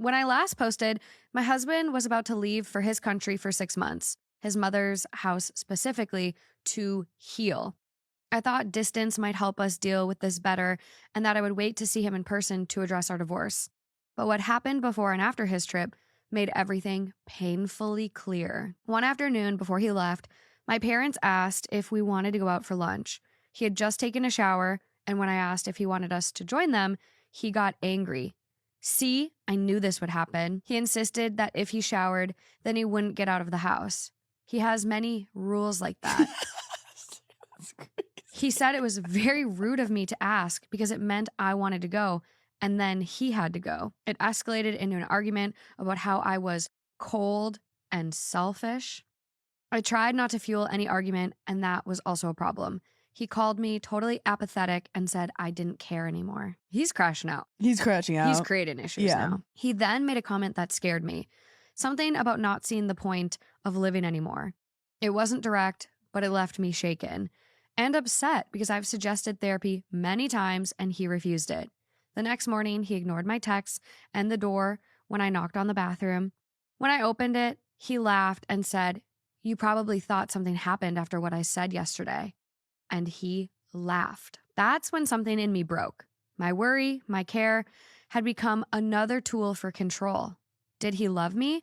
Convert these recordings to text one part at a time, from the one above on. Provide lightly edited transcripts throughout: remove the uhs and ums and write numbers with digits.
When I last posted, my husband was about to leave for his country for 6 months, his mother's house specifically, to heal. I thought distance might help us deal with this better and that I would wait to see him in person to address our divorce. But what happened before and after his trip made everything painfully clear. One afternoon before he left, my parents asked if we wanted to go out for lunch. He had just taken a shower, and when I asked if he wanted us to join them, he got angry. See, I knew this would happen. He insisted that if he showered, then he wouldn't get out of the house. He has many rules like that. He said it was very rude of me to ask because it meant I wanted to go, and then he had to go. It escalated into an argument about how I was cold and selfish. I tried not to fuel any argument, and that was also a problem. He called me totally apathetic and said I didn't care anymore. He's crashing out. He's crashing out. He's creating issues now. He then made a comment that scared me. Something about not seeing the point of living anymore. It wasn't direct, but it left me shaken and upset because I've suggested therapy many times and he refused it. The next morning, he ignored my texts and the door when I knocked on the bathroom. When I opened it, he laughed and said, "You probably thought something happened after what I said yesterday." And he laughed. That's when something in me broke. My worry, my care had become another tool for control. Did he love me,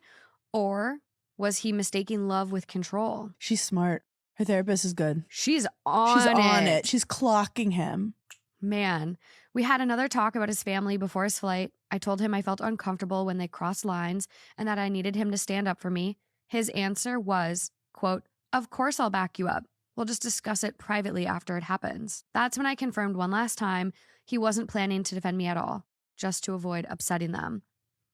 or was he mistaking love with control? She's smart. Her therapist is good. She's on it. She's clocking him. Man, we had another talk about his family before his flight. I told him I felt uncomfortable when they crossed lines and that I needed him to stand up for me. His answer was, quote, "Of course I'll back you up. We'll just discuss it privately after it happens." That's when I confirmed one last time he wasn't planning to defend me at all, just to avoid upsetting them.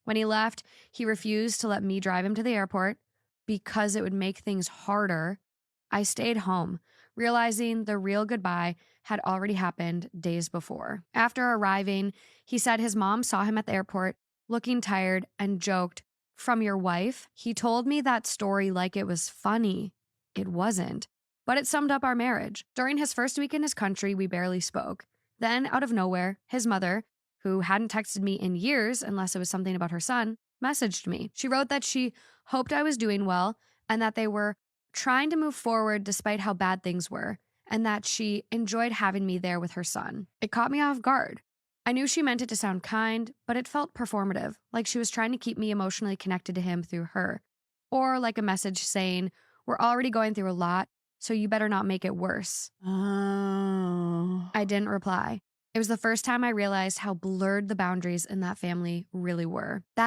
When he left, he refused to let me drive him to the airport because it would make things harder. I stayed home, realizing the real goodbye had already happened days before. After arriving, he said his mom saw him at the airport, looking tired, and joked, "From your wife?" He told me that story like it was funny. It wasn't, but it summed up our marriage. During his first week in his country, we barely spoke. Then, out of nowhere, his mother, who hadn't texted me in years unless it was something about her son, messaged me. She wrote that she hoped I was doing well and that they were trying to move forward despite how bad things were, and that she enjoyed having me there with her son. It caught me off guard. I knew she meant it to sound kind, but it felt performative, like she was trying to keep me emotionally connected to him through her. Or like a message saying, "We're already going through a lot, so you better not make it worse." Oh. I didn't reply. It was the first time I realized how blurred the boundaries in that family really were. That